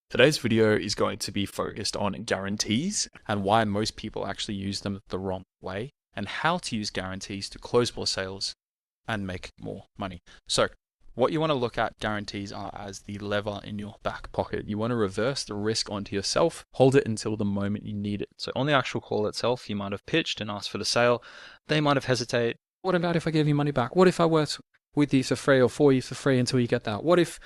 Today's video is going to be focused on guarantees and why most people actually use them the wrong way and how to use guarantees to close more sales and make more money. So what you want to look at guarantees are as the lever in your back pocket. You want to reverse the risk onto yourself, hold it until the moment you need it. So on the actual call itself, you might have pitched and asked for the sale. They might have hesitated. What about if I gave you money back? What if I worked with you for free or for you for free until you get that? What if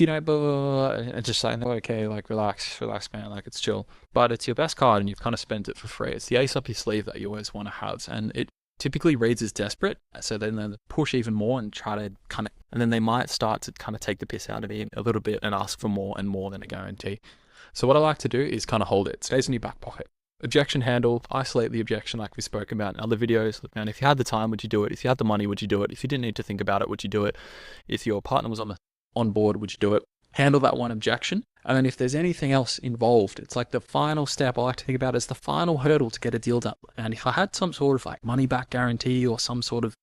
you don't, blah, blah, blah, and just saying, okay, like relax, man, like it's chill. But it's your best card and you've kind of spent it for free. It's the ace up your sleeve that you always want to have. And it typically reads as desperate. So then they push even more and try to kind of, and then they might start to kind of take the piss out of you a little bit and ask for more and more than a guarantee. So what I like to do is kind of hold it. It stays in your back pocket. Objection handle, isolate the objection like we spoke about in other videos. Look, man, if you had the time, would you do it? If you had the money, would you do it? If you didn't need to think about it, would you do it? If your partner was on board, would you do it? Handle that one objection. And then if there's anything else involved, it's like the final step I like to think about as the final hurdle to get a deal done. And if I had some sort of like money back guarantee or some sort of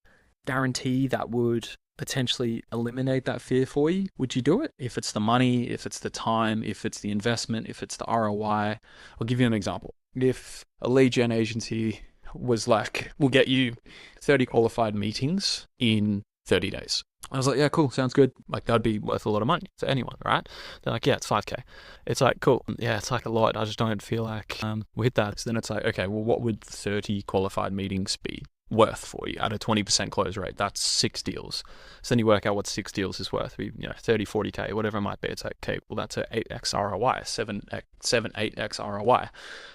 guarantee that would potentially eliminate that fear for you, would you do it? If it's the money, if it's the time, if it's the investment, if it's the ROI. I'll give you an example. If a lead gen agency was like, we'll get you 30 qualified meetings in 30 days. I was like, yeah, cool, sounds good. Like, that'd be worth a lot of money to anyone, right? They're like, yeah, it's 5K. It's like, cool. Yeah, it's like a lot. I just don't feel like we hit that. So then it's like, okay, well, what would 30 qualified meetings be worth for you at a 20% close rate? That's 6 deals. So then you work out what 6 deals is worth, 30, 40K, whatever it might be. It's like, okay, well, that's a 8x ROI, 8x ROI.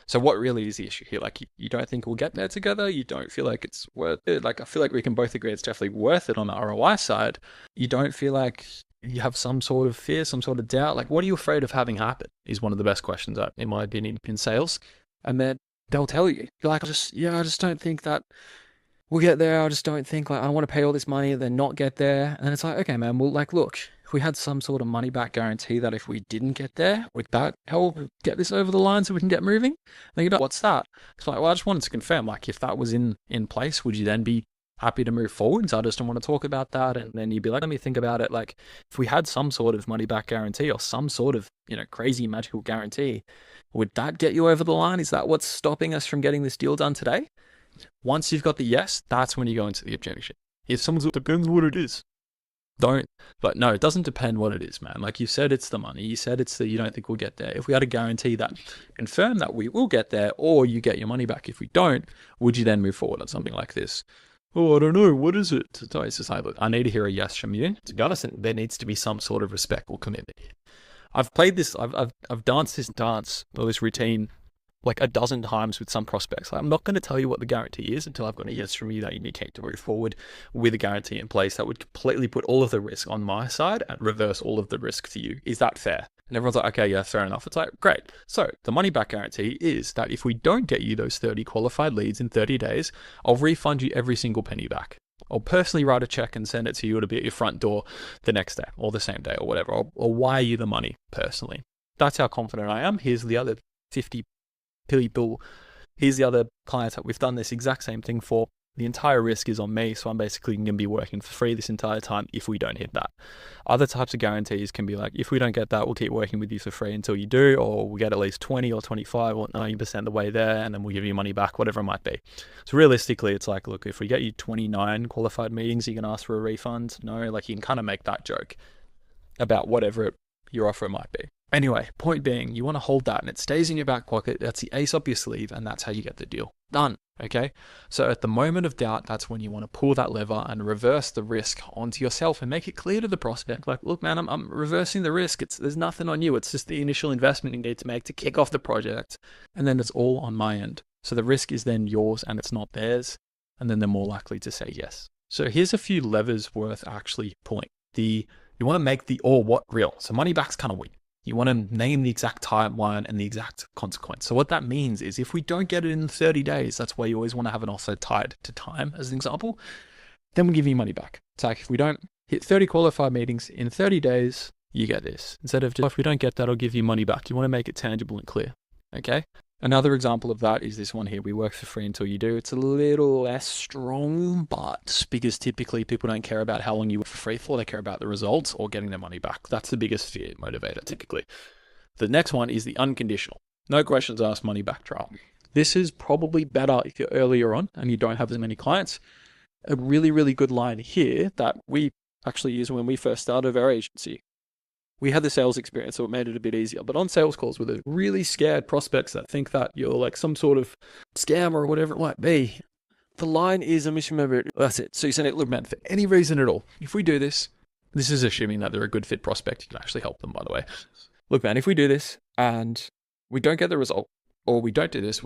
So what really is the issue here? Like, you don't think we'll get there together? You don't feel like it's worth it? Like, I feel like we can both agree it's definitely worth it on the ROI side. You don't feel like you have some sort of fear, some sort of doubt? Like, what are you afraid of having happen is one of the best questions, in my opinion, in sales. And then they'll tell you, like, I just don't think that we'll get there. I just don't think, like, I want to pay all this money and then not get there. And it's like, okay, man, well, like, look, if we had some sort of money back guarantee that if we didn't get there, would that help get this over the line so we can get moving? And you go, what's that? It's like, well, I just wanted to confirm, like, if that was in place, would you then be happy to move forward? So I just don't want to talk about that. And then you'd be like, let me think about it. Like, if we had some sort of money back guarantee or some sort of, crazy magical guarantee, would that get you over the line? Is that what's stopping us from getting this deal done today? Once you've got the yes, that's when you go into the objection. If someone's like, depends what it is. Don't. But no, it doesn't depend what it is, man. Like you said, it's the money. You said it's the, you don't think we'll get there. If we had a guarantee that confirm that we will get there, or you get your money back if we don't, would you then move forward on something like this? Oh, I don't know. What is it? So it's just like, look, I need to hear a yes from you. To be honest, there needs to be some sort of respect or commitment here. I've played this, I've danced this dance or this routine like a dozen times with some prospects. Like, I'm not going to tell you what the guarantee is until I've got a yes from you that you indicate to move forward with a guarantee in place that would completely put all of the risk on my side and reverse all of the risk to you. Is that fair? And everyone's like, okay, yeah, fair enough. It's like, great. So the money back guarantee is that if we don't get you those 30 qualified leads in 30 days, I'll refund you every single penny back. I'll personally write a check and send it to you. It'll be at your front door the next day or the same day or whatever. I'll wire you the money personally. That's how confident I am. Here's the other 50 people. Here's the other clients that we've done this exact same thing for. The entire risk is on me, so I'm basically going to be working for free this entire time if we don't hit that. Other types of guarantees can be like, if we don't get that, we'll keep working with you for free until you do, or we'll get at least 20 or 25 or 90% the way there, and then we'll give you money back, whatever it might be. So realistically, it's like, look, if we get you 29 qualified meetings, you can ask for a refund. No, like you can kind of make that joke about whatever your offer might be. Anyway, point being, you want to hold that and it stays in your back pocket. That's the ace up your sleeve, and that's how you get the deal done. Okay. So at the moment of doubt, that's when you want to pull that lever and reverse the risk onto yourself and make it clear to the prospect. Like, look, man, I'm reversing the risk. There's nothing on you. It's just the initial investment you need to make to kick off the project. And then it's all on my end. So the risk is then yours and it's not theirs. And then they're more likely to say yes. So here's a few levers worth actually pulling. You want to make the or what real. So money back's kind of weak. You want to name the exact timeline and the exact consequence. So what that means is if we don't get it in 30 days, that's why you always want to have an offer tied to time as an example, then we'll give you money back. It's like, if we don't hit 30 qualified meetings in 30 days, you get this. Instead of, if we don't get that, I'll give you money back. You want to make it tangible and clear. Okay. Another example of that is this one here. We work for free until you do. It's a little less strong, but because typically people don't care about how long you work for free for. They care about the results or getting their money back. That's the biggest fear motivator typically. The next one is the unconditional. No questions asked, money back trial. This is probably better if you're earlier on and you don't have as many clients. A really, really good line here that we actually used when we first started our agency. We had the sales experience, so it made it a bit easier. But on sales calls with the really scared prospects that think that you're like some sort of scam or whatever it might be, the line is a misremember. That's it. So you send it, look, man, for any reason at all, if we do this, this is assuming that they're a good fit prospect. You can actually help them, by the way. Look, man, if we do this and we don't get the result, or we don't do this,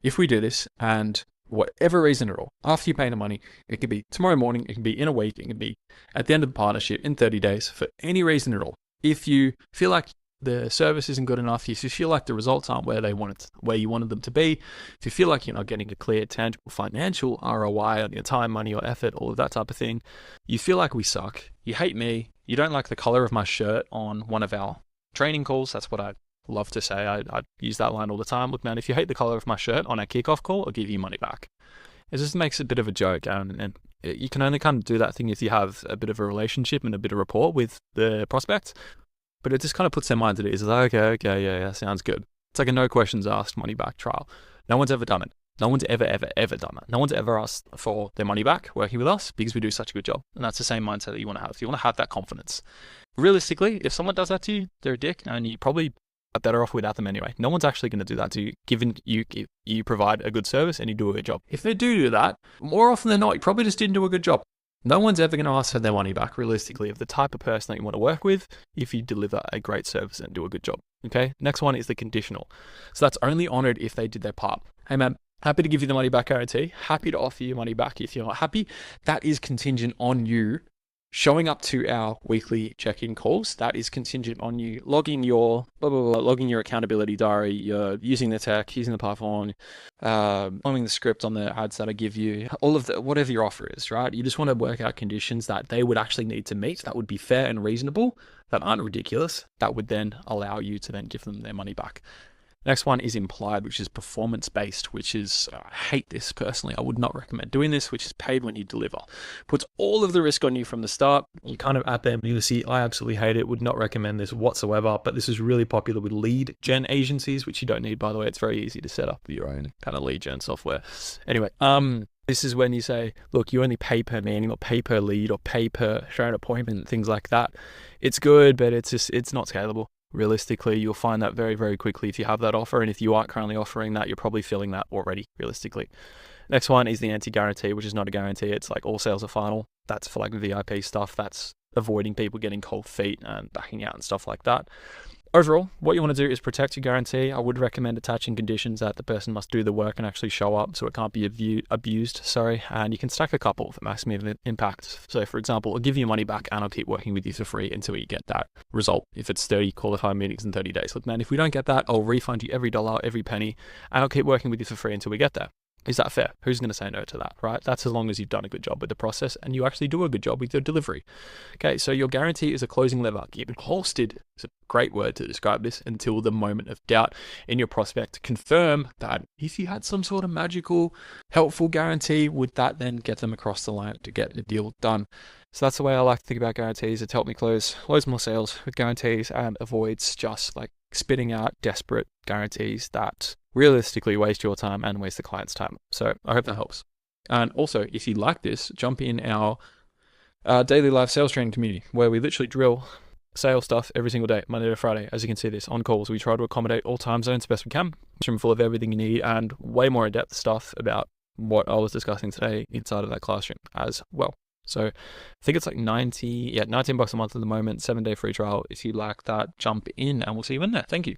if we do this and whatever reason at all, after you pay the money, it could be tomorrow morning, it can be in a week, it can be at the end of the partnership in 30 days, for any reason at all. If you feel like the service isn't good enough, if you feel like the results aren't where you wanted them to be, if you feel like you're not getting a clear, tangible financial ROI on your time, money, or effort, all of that type of thing, you feel like we suck, you hate me, you don't like the color of my shirt on one of our training calls, that's what I love to say. I use that line all the time. Look, man, if you hate the color of my shirt on our kickoff call, I'll give you money back. It just makes a bit of a joke, and you can only kind of do that thing if you have a bit of a relationship and a bit of rapport with the prospect. But it just kind of puts their mind at ease. It's like, okay, yeah, sounds good. It's like a no questions asked money back trial. No one's ever done it. No one's ever done that. No one's ever asked for their money back working with us because we do such a good job. And that's the same mindset that you want to have. You want to have that confidence. Realistically, if someone does that to you, they're a dick, and you probably are better off without them anyway. No one's actually going to do that to you, given you provide a good service and you do a good job. If they do that, more often than not, you probably just didn't do a good job. No one's ever going to ask for their money back, realistically, of the type of person that you want to work with if you deliver a great service and do a good job. Okay, next one is the conditional. So that's only honored if they did their part. Hey man, happy to give you the money back guarantee. Happy to offer you money back if you're not happy. That is contingent on you showing up to our weekly check-in calls. That is contingent on you logging your logging your accountability diary. You're using the tech, using the platform, following the script on the ads that I give you, all of the whatever your offer is, right? You just want to work out conditions that they would actually need to meet that would be fair and reasonable, that aren't ridiculous, that would then allow you to then give them their money back. Next one is implied, which is performance-based, which is, I hate this personally. I would not recommend doing this, which is paid when you deliver. Puts all of the risk on you from the start. You kind of at them, you see, I absolutely hate it, would not recommend this whatsoever, but this is really popular with lead gen agencies, which you don't need, by the way. It's very easy to set up your own kind of lead gen software. Anyway, this is when you say, look, you only pay per meeting or pay per lead or pay per show an appointment, things like that. It's good, but it's not scalable. Realistically, you'll find that very, very quickly if you have that offer. And if you aren't currently offering that, you're probably filling that already, realistically. Next one is the anti-guarantee, which is not a guarantee. It's like all sales are final. That's for like VIP stuff. That's avoiding people getting cold feet and backing out and stuff like that. Overall, what you want to do is protect your guarantee. I would recommend attaching conditions that the person must do the work and actually show up so it can't be abused. And you can stack a couple for maximum impact. So for example, I'll give you money back and I'll keep working with you for free until you get that result. If it's 30 qualified meetings in 30 days. Look, man, if we don't get that, I'll refund you every dollar, every penny, and I'll keep working with you for free until we get there. Is that fair? Who's going to say no to that, right? That's as long as you've done a good job with the process and you actually do a good job with your delivery. Okay, so your guarantee is a closing lever. Keep it holstered. It's a great word to describe this until the moment of doubt in your prospect to confirm that if you had some sort of magical, helpful guarantee, would that then get them across the line to get the deal done? So that's the way I like to think about guarantees. It's helped me close loads more sales with guarantees and avoids just like spitting out desperate guarantees that realistically waste your time and waste the client's time. So I hope that helps. And also, if you like this, jump in our daily live sales training community where we literally drill sales stuff every single day, Monday to Friday. As you can see this on calls, we try to accommodate all time zones best we can. It's room full of everything you need and way more in-depth stuff about what I was discussing today inside of that classroom as well. So I think it's like $19 a month at the moment, 7-day free trial. If you like that, jump in and we'll see you in there. Thank you.